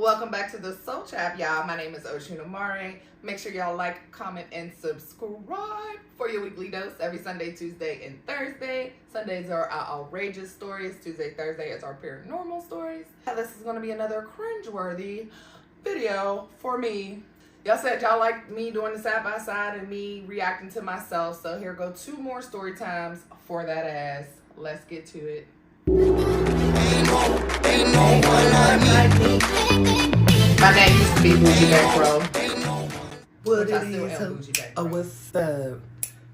Welcome back to the Soul Chap, y'all. My name is Oshuna Mare. Make sure y'all like, comment, and subscribe for your weekly dose every Sunday, Tuesday, and Thursday. Sundays are our outrageous stories. Tuesday, Thursday is our paranormal stories. This is going to be another cringeworthy video for me. Y'all said y'all like me doing the side by side and me reacting to myself. So here go 2 more story times for that ass. Let's get to it. Ain't no one like me. My name used to be Bougie Back Bro. What it is? Oh, what's up?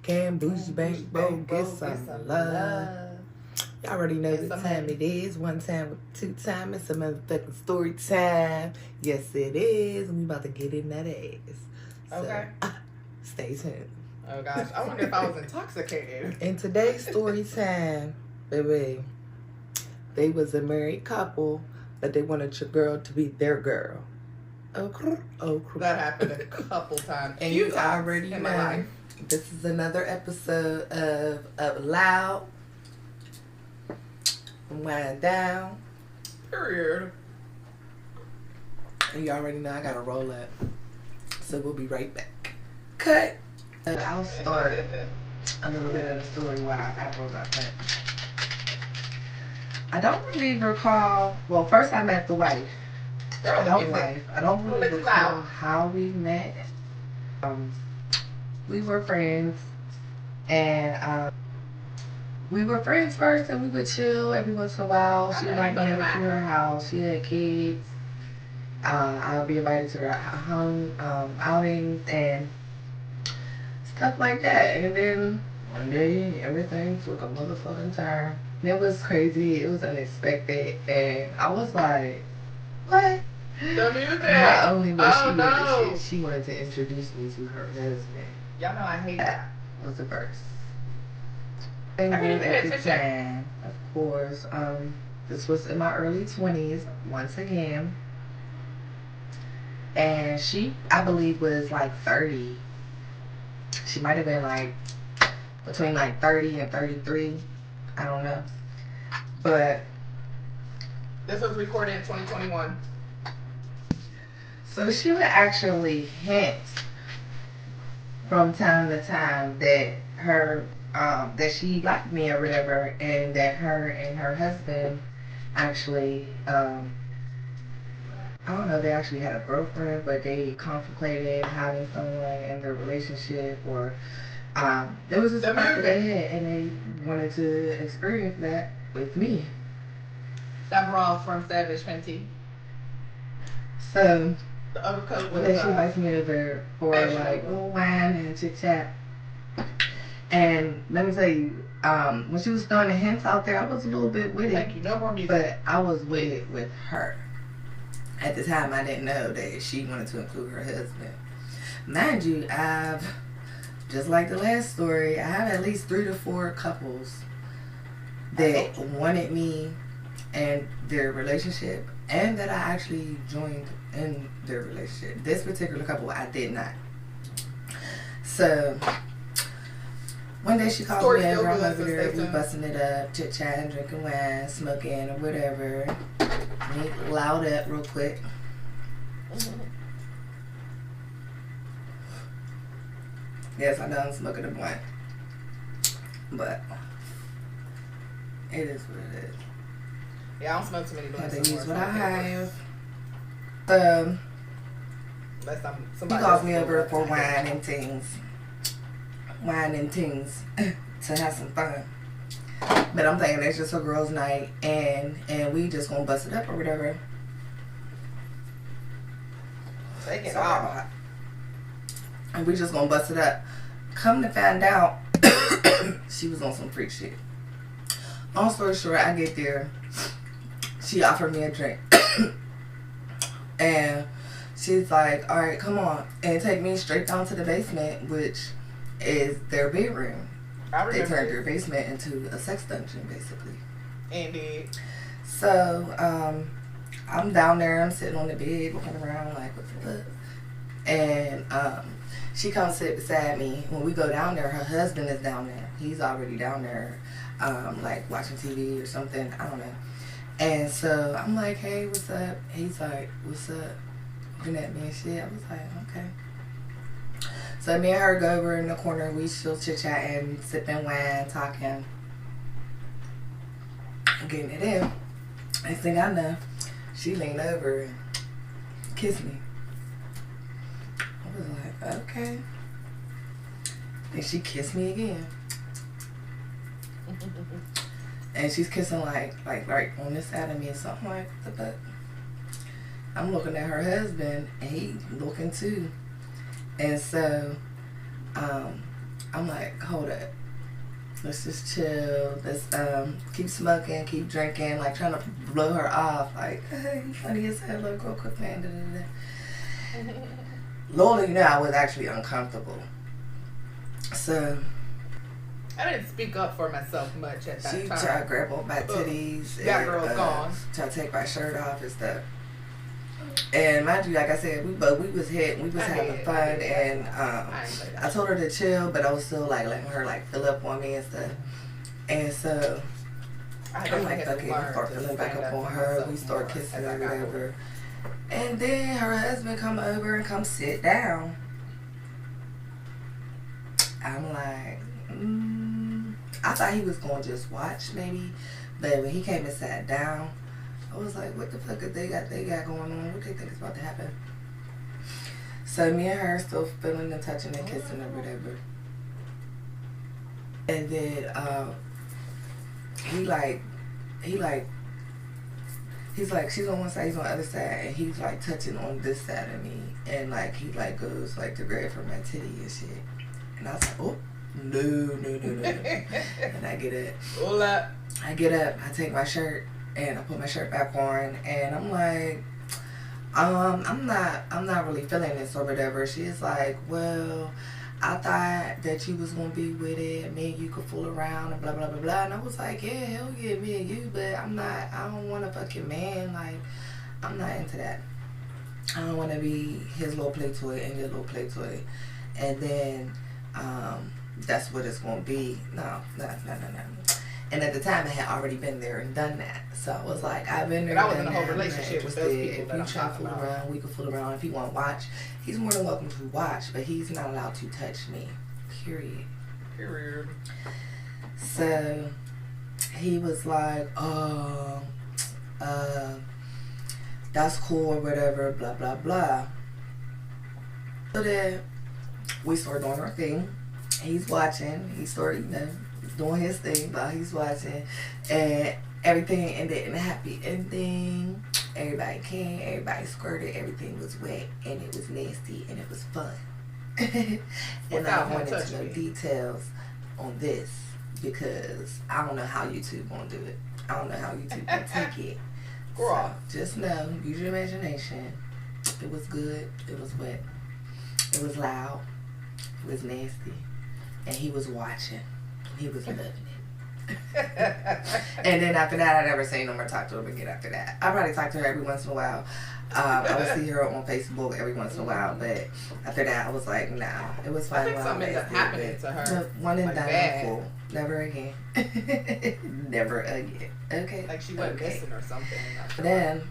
Can Bougie Back Bro get some love? Y'all already know the time it is. 1 time with 2 time. It's a motherfucking story time. Yes, it is. We about to get in that ass. So, Okay. Stay tuned. Oh gosh, I wonder if I was intoxicated. In today's story time, baby, they was a married couple, but they wanted your girl to be their girl. That happened a couple times. And you already in know. my life. This is another episode of Loud. Wind down. Period. And you already know I gotta roll up. So we'll be right back. Cut. I'll start a little bit of the story while I roll up. I don't really recall. Well, first I met the wife. I don't really recall how we met. We were friends, and we were friends first, and we would chill every once in a while. She would invite me over to her house. She had kids. I would be invited to her home outings and stuff like that. And then one day, everything took a motherfucking turn. It was crazy. It was unexpected, and I was like, "What?" Not only was she wanted to introduce me to her husband. Y'all know I hate that. Was the first. And then at the time, of course, this was in my early 20s, once again. And she, I believe, was like 30. She might have been like between like 30 and 33. I don't know. But this was recorded in 2021. So she would actually hint from time to time that her that she liked me or whatever, and that her and her husband actually I don't know, they actually had a girlfriend, but they contemplated having someone in their relationship, or there was this spark they had, and they wanted to experience that with me. That bra from Savage Fenty. So the overcoat was she invites me over for like a little wine and chit chat. And let me tell you, when she was throwing the hints out there, I was a little bit with it. Thank you. No more music. But I was with it with her. At the time, I didn't know that she wanted to include her husband. Mind you, I've, just like the last story, I have at least 3 to 4 couples that wanted me and their relationship, and that I actually joined in their relationship. This particular couple, I did not. So one day she called me over, I'm over there, we busting it up, chit-chatting, drinking wine, smoking, or whatever. Me loud up real quick. Yes, I know I'm smoking a blunt. But it is what it is. Yeah, I don't smoke too many blunts. I have to use what I have. He calls me over for wine and things to have some fun. But I'm thinking it's just a girls' night, and we just gonna bust it up or whatever. Take it off. And we just gonna bust it up. Come to find out, she was on some freak shit. Long story short, I get there. She offered me a drink. And she's like, all right, come on. And take me straight down to the basement, which is their bedroom. They turned their basement into a sex dungeon, basically. Indeed. So, I'm down there. I'm sitting on the bed, looking around like, what the fuck? And she comes sit beside me. When we go down there, her husband is down there. He's already down there, like watching TV or something. I don't know. And so I'm like, hey, what's up? He's like, what's up? Looking at me and shit. I was like, okay. So me and her go over in the corner. We still chit-chatting, sipping wine, talking, getting it in. Next thing I know, she leaned over and kissed me. I was like, okay. Then she kissed me again. And she's kissing like right on this side of me and something like the butt. I'm looking at her husband and he looking too. And so I'm like, hold up. Let's just chill. Let's keep smoking, keep drinking, like trying to blow her off. Like, hey, you funny as hell, little girl, quick man. Da, da, da. Lord, you know, I was actually uncomfortable. So I didn't speak up for myself much at that time. She tried to grab on my titties. That girl's gone. Tried to take my shirt off and stuff. And mind you, like I said, we was having fun, and I told her to chill, but I was still like letting her like fill up on me and stuff. And so I'm like, fucking, start filling back up on her. We start kissing or whatever. And then her husband come over and come sit down. I'm like, I thought he was gonna just watch maybe, but when he came and sat down, I was like, what the fuck is they got going on? What they think is about to happen? So me and her still feeling and touching and kissing or whatever. And then he's like, she's on one side, he's on the other side, and he's like touching on this side of me, and like he like goes like to grab for my titty and shit. And I was like, oh, no. And I get up. I get up, I take my shirt, and I put my shirt back on, and I'm like, I'm not really feeling this or whatever. She's like, well, I thought that you was gonna be with it, me and you could fool around and blah blah blah blah. And I was like, yeah, hell yeah, me and you, but I don't want a fucking man. Like, I'm not into that. I don't want to be his little play toy and your little play toy. And then that's what it's gonna be. No. And at the time, I had already been there and done that. So I was like, I've been there and done that. I was in a whole relationship with those people. If you try to fool around, we can fool around. If he want to watch, he's more than welcome to watch, but he's not allowed to touch me. Period. So he was like, that's cool or whatever, blah, blah, blah. So then we started doing our thing. He's watching. He started, doing his thing while he's watching, and everything ended in a happy ending. Everybody came, everybody squirted, everything was wet, and it was nasty, and it was fun. And I went into no details on this because I don't know how YouTube gonna do it. I don't know how YouTube gonna take it. So just know, use your imagination. It was good, it was wet, it was loud, it was nasty, and he was watching. He was loving it. And then after that, I never seen him or talked to him again after that. I probably talked to her every once in a while. I would see her on Facebook every once in a while, but after that, I was like, nah, it was fine. I think something ended up happening to her. One and done, cool. Never again. Never again. Okay. Like she went missing or something. Then,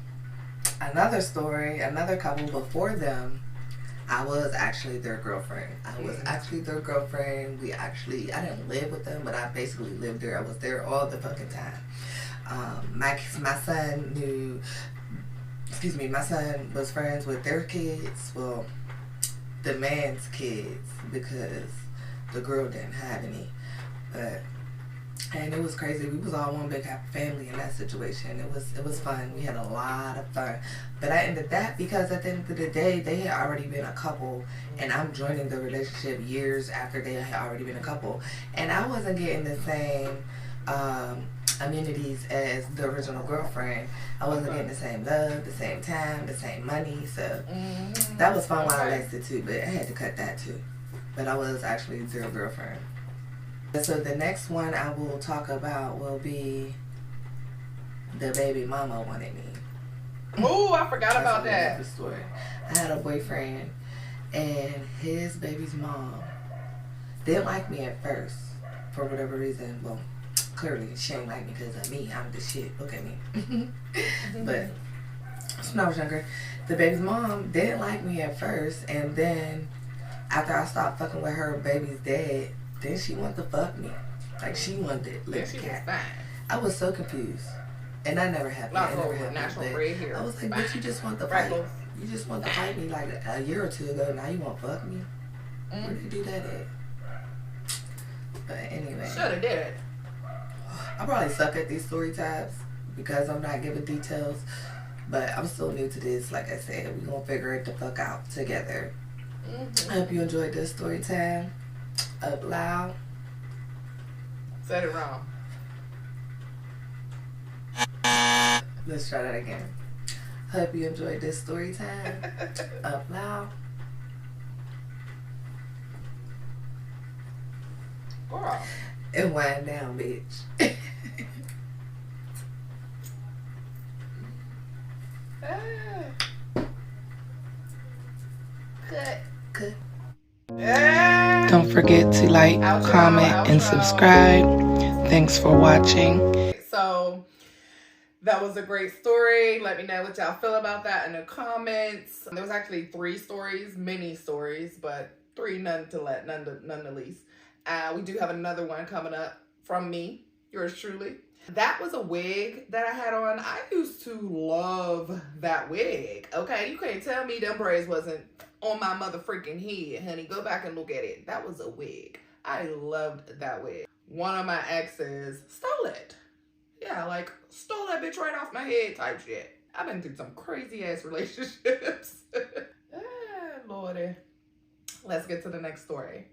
another story, another couple before them, I was actually their girlfriend. I didn't live with them, but I basically lived there. I was there all the fucking time. My son was friends with their kids, well, the man's kids, because the girl didn't have any. And it was crazy. We was all one big happy family in that situation. It was fun. We had a lot of fun. But I ended that because at the end of the day, they had already been a couple, and I'm joining the relationship years after they had already been a couple. And I wasn't getting the same amenities as the original girlfriend. I wasn't getting the same love, the same time, the same money. So that was fun while I lasted too, but I had to cut that too. But I was actually their girlfriend. So the next one I will talk about will be the baby mama wanted me. Oh, I forgot about that. Story. I had a boyfriend, and his baby's mom didn't like me at first for whatever reason. Well, clearly she ain't like me because of me. I'm the shit. Look at me. But when I was younger, the baby's mom didn't like me at first, and then after I stopped fucking with her baby's dad, then she wanted to fuck me. Like, she wanted to lick the cat. I was so confused. And I never happened. Like, natural red hair. I was like, but you just want to fight. You just want to fight me like a year or two ago. Now you want to fuck me? Where did you do that at? But anyway. Should have did it. I probably suck at these story times because I'm not giving details. But I'm still new to this. Like I said, we're going to figure it the fuck out together. I hope you enjoyed this story time. Up loud. Said it wrong. Let's try that again. Hope you enjoyed this story time. Up loud. Girl. And wind down, bitch. Cut. Don't forget to like, comment, and subscribe. Thanks for watching. So that was a great story. Let me know what y'all feel about that in the comments. There was actually 3 stories, mini stories, but 3 none the least. We do have another one coming up from me, yours truly. That was a wig that I had on. I used to love that wig. Okay, you can't tell me them braids wasn't on my mother freaking head, honey. Go back and look at it. That was a wig. I loved that wig. One of my exes stole it. Yeah, like stole that bitch right off my head type shit. I've been through some crazy ass relationships. Lordy. Let's get to the next story.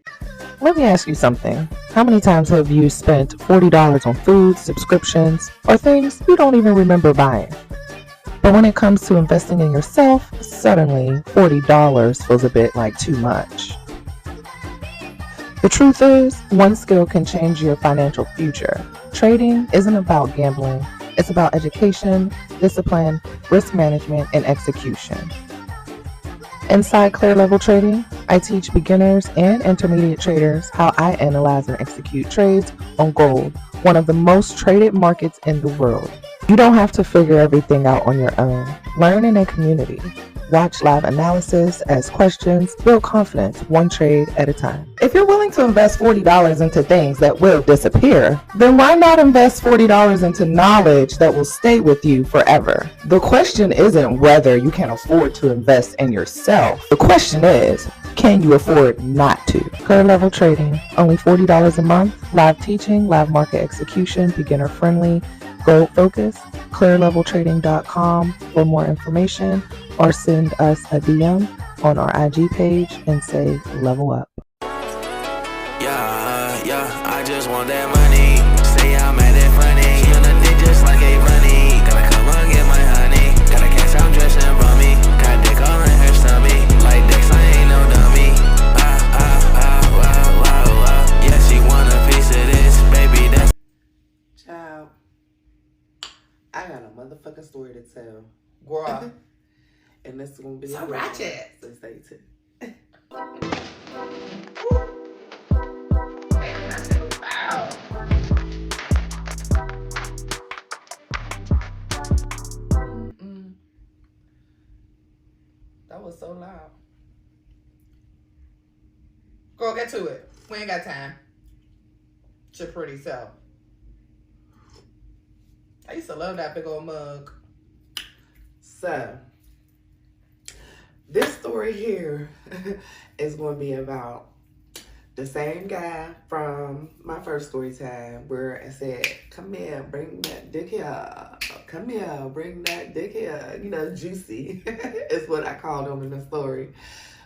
Let me ask you something. How many times have you spent $40 on food, subscriptions, or things you don't even remember buying? But when it comes to investing in yourself, suddenly $40 feels a bit like too much. The truth is, one skill can change your financial future. Trading isn't about gambling. It's about education, discipline, risk management, and execution. Inside Clear Level Trading, I teach beginners and intermediate traders how I analyze and execute trades on gold, one of the most traded markets in the world. You don't have to figure everything out on your own. Learn in a community. Watch live analysis, ask questions, build confidence one trade at a time. If you're willing to invest $40 into things that will disappear, then why not invest $40 into knowledge that will stay with you forever? The question isn't whether you can afford to invest in yourself. The question is, can you afford not to? Clear Level Trading, only $40 a month, live teaching, live market execution, beginner friendly, gold focus, clearleveltrading.com for more information, or send us a DM on our IG page and say level up. Yeah, I just want that money. Say I'm at it funny. She on a dick just like a bunny. Gotta come on get my honey. Gotta catch I'm dressing bummy. Got dick all in her stomach. Like Dex, I ain't no dummy. Yeah, she want a piece of this, baby. That's Child, I got a motherfucking story to tell. Girl. And this is gonna be so ratchet. So stay tuned. That was so loud. Girl, get to it. We ain't got time. It's your pretty self. I used to love that big old mug. So, this story here is going to be about the same guy from my first story time where I said, come here, bring that dick here. Come here, bring that dick here. You know, juicy is what I called him in the story.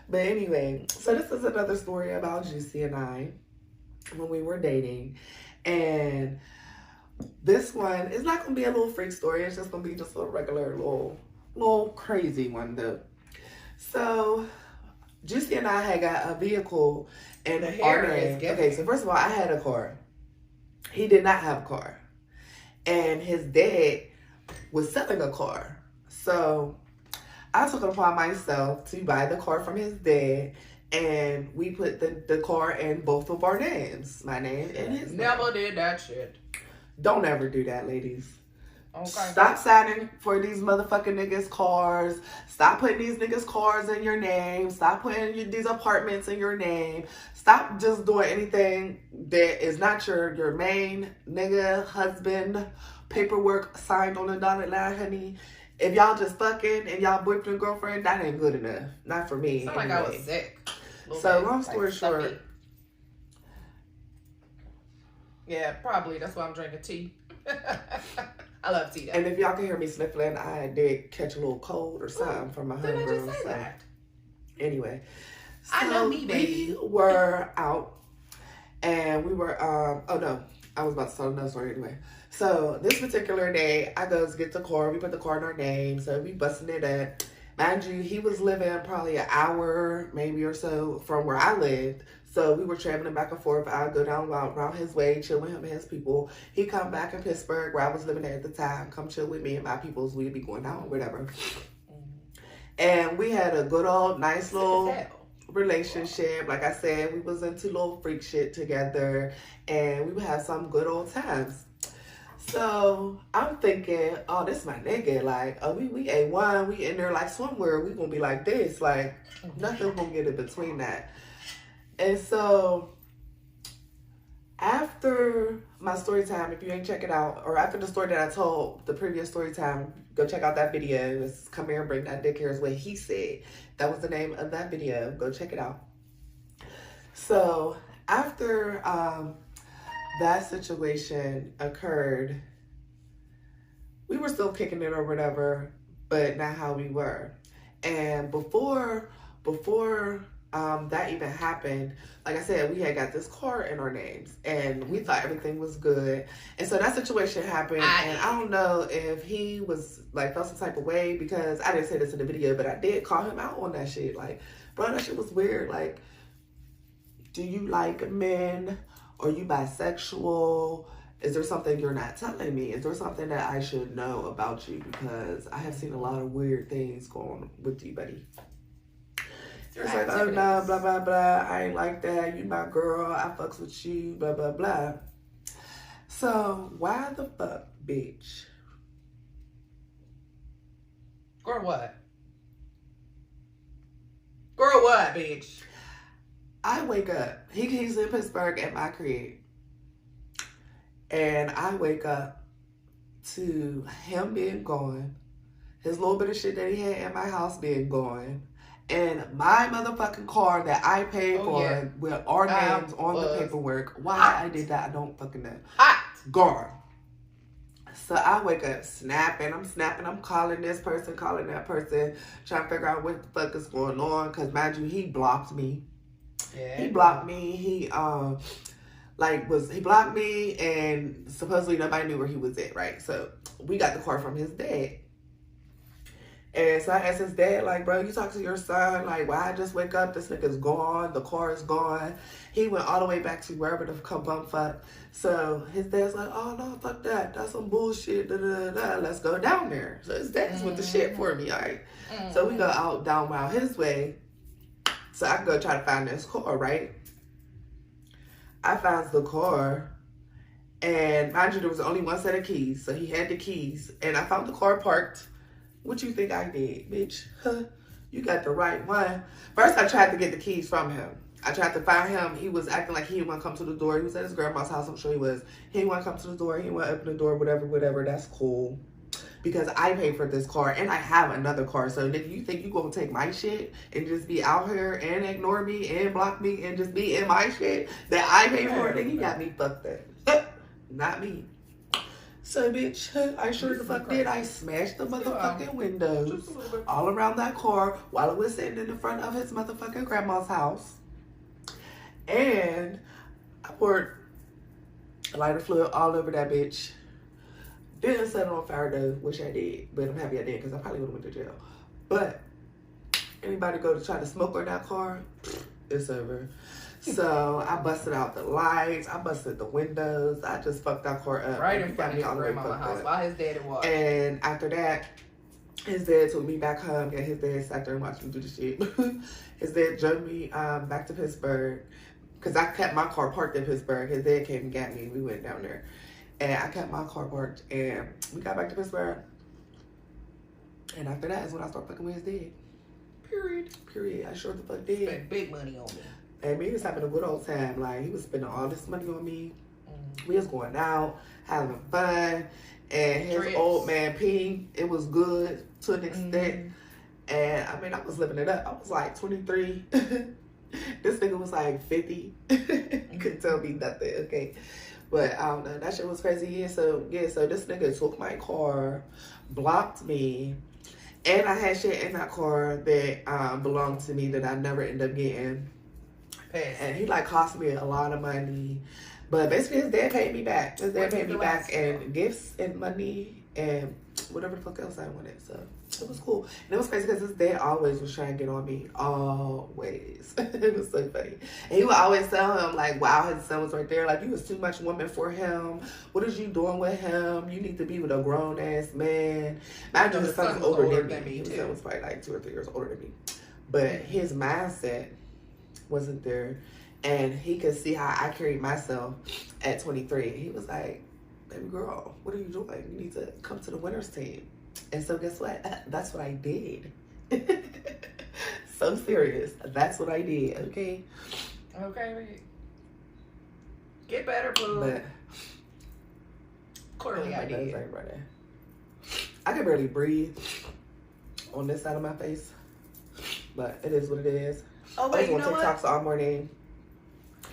But anyway, so this is another story about Juicy and I when we were dating. And this one is not going to be a little freak story. It's just going to be just a regular little crazy one though. So Juicy and I had got a vehicle and the hair is giving. Okay, so first of all, I had a car. He did not have a car. And his dad was selling a car. So I took it upon myself to buy the car from his dad, and we put the car in both of our names. My name and his name. Never did that shit. Don't ever do that, ladies. Okay. Stop signing for these motherfucking niggas' cars. Stop putting these niggas' cars in your name. Stop putting these apartments in your name. Stop just doing anything that is not your main nigga, husband, paperwork signed on the dotted line, honey. If y'all just fucking and y'all boyfriend, girlfriend, that ain't good enough. Not for me. Sound like I was sick. So, long story short. Yeah, probably. That's why I'm drinking tea. I love tea, though. And if y'all can hear me sniffling, I did catch a little cold or something from my Didn't I homegirl. just say that? Anyway. I know me, baby. We were out and we were, oh no, I was about to tell another story anyway. So this particular day, I goes get the car. We put the car in our name. So we busting it up. Mind you, he was living probably an hour maybe or so from where I lived. So we were traveling back and forth. I'd go down around his way, chill with him and his people. He'd come back in Pittsburgh, where I was living at the time, come chill with me and my peoples. We'd be going out or whatever. And we had a good old, nice little relationship. Like I said, we was into little freak shit together. And we would have some good old times. So I'm thinking, oh, this my nigga. Like, oh, we A1. We in there like somewhere. We gonna be like this. Like, nothing gonna get in between that. And so, after my story time, if you ain't check it out, or after the story that I told, the previous story time, go check out that video. It's Come Here and Bring That Dick Here is what he said. That was the name of that video. Go check it out. So, after that situation occurred, we were still kicking it or whatever, but not how we were. And before that even happened, like I said, we had got this car in our names and we thought everything was good. And so that situation happened, and I don't know if he was like felt some type of way, because I didn't say this in the video, but I did call him out on that shit. Like, bro, that shit was weird. Like, do you like men? Are you bisexual? Is there something you're not telling me? Is there something that I should know about you? Because I have seen a lot of weird things going on with you, buddy. It's like, oh no, blah, blah, blah. I ain't like that. You my girl. I fucks with you, blah, blah, blah. So, why the fuck, bitch? Girl, what? Girl, what, bitch? I wake up. He's in Pittsburgh at my crib. And I wake up to him being gone. His little bit of shit that he had in my house being gone. And my motherfucking car that I paid for with our names on the paperwork. Why I did that, I don't fucking know. Gone. So I wake up snapping. I'm calling this person, calling that person, trying to figure out what the fuck is going on. Because mind you, he blocked me. Yeah, he blocked me. He blocked me, and supposedly nobody knew where he was at, right? So we got the car from his dad. And so I asked his dad, like, bro, you talk to your son, like, why I just wake up, this nigga's gone, the car is gone. He went all the way back to wherever the bumfuck. So his dad's like, oh no, fuck that, that's some bullshit, da da da, let's go down there. So his dad's with the shit for me, all right? So we go out down around his way. So I go try to find this car, right? I found the car, and mind you, there was only one set of keys, so he had the keys, and I found the car parked. What you think I did, bitch? Huh? You got the right one. First, I tried to get the keys from him. I tried to find him. He was acting like he didn't want to come to the door. He was at his grandma's house. I'm sure he was. He didn't want to come to the door. He didn't want to open the door, whatever. That's cool. Because I paid for this car, and I have another car. So, nigga, you think you gonna take my shit and just be out here and ignore me and block me and just be in my shit that I paid for? Nigga, you got me fucked up. Not me. So, bitch, I sure the fuck did. I smashed the motherfucking windows all around that car while it was sitting in the front of his motherfucking grandma's house. And I poured lighter fluid all over that bitch. Didn't set it on fire though, which I did. But I'm happy I did, because I probably would have went to jail. But anybody go to try to smoke on that car, it's over. So I busted out the lights, I busted the windows, I just fucked that car up. Right in front of his grandma's house while his daddy was. And after that, his dad took me back home, and his dad sat there and watched me do the shit. His dad drove me back to Pittsburgh, because I kept my car parked in Pittsburgh. His dad came and got me, and we went down there. And I kept my car parked, and we got back to Pittsburgh. And after that is when I started fucking with his dad. Period. I sure the fuck did. Spent big money on me. And me was having a good old time. Like, he was spending all this money on me. We was going out, having fun. And his Trips. old man P, it was good to an extent. And I mean, I was living it up. I was like 23. This nigga was like 50. You couldn't tell me nothing, okay? But I don't know. That shit was crazy. Yeah, so this nigga took my car, blocked me, and I had shit in that car that belonged to me that I never ended up getting. And he like cost me a lot of money. But basically his dad paid me back. His dad paid me back and gifts and money and whatever the fuck else I wanted. So it was cool. And it was crazy because his dad always was trying to get on me. Always. It was so funny. And he would always tell him, like, wow, his son was right there. Like, you was too much woman for him. What is you doing with him? You need to be with a grown-ass man. Mind you, his son was older than me. His son was probably like 2 or 3 years older than me. But his mindset wasn't there. And he could see how I carried myself at 23. He was like, baby girl, what are you doing? You need to come to the winners team. And so guess what? That's what I did. So serious. That's what I did, okay? Okay. Get better, boo. But clearly I did. I can barely breathe on this side of my face. But it is what it is. Oh, wait, you know what? TikToks all morning.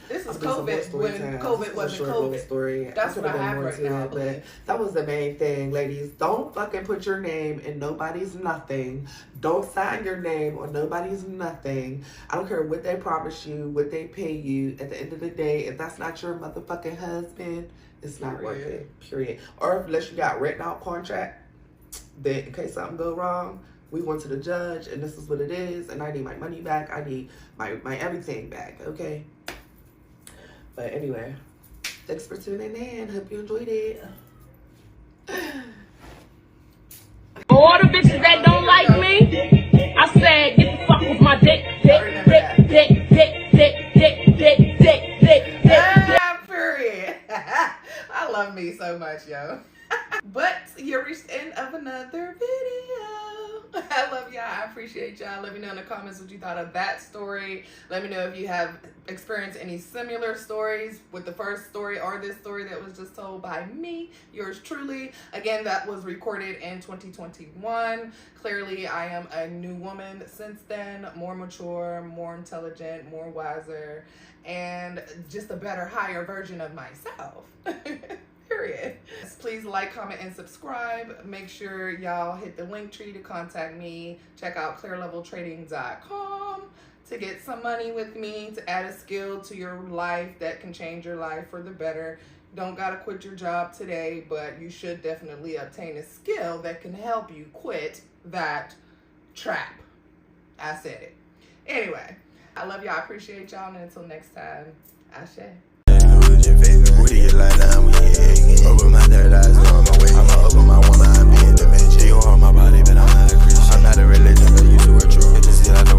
This is COVID when COVID wasn't COVID. Story. That's what I have right now. But that was the main thing, ladies. Don't fucking put your name in nobody's nothing. Don't sign your name on nobody's nothing. I don't care what they promise you, what they pay you. At the end of the day, if that's not your motherfucking husband, it's not worth it. Period. Or unless you got written out contract, then in case something go wrong, we went to the judge and this is what it is, and I need my money back. I need my everything back, okay? But anyway, thanks for tuning in. Hope you enjoyed it. All the bitches that don't like me, I said, get the fuck with my dick. Period. I love me so much, yo. But you reached the end of another video. I love y'all. I appreciate y'all. Let me know in the comments what you thought of that story. Let me know if you have experienced any similar stories with the first story or this story that was just told by me, yours truly. Again, that was recorded in 2021. Clearly, I am a new woman since then, more mature, more intelligent, more wiser, and just a better, higher version of myself. Period. Please like, comment, and subscribe. Make sure y'all hit the link tree to contact me. Check out clearleveltrading.com to get some money with me, to add a skill to your life that can change your life for the better. Don't gotta quit your job today, but you should definitely obtain a skill that can help you quit that trap. I said it. Anyway, I love y'all. I appreciate y'all. And until next time, Ashe.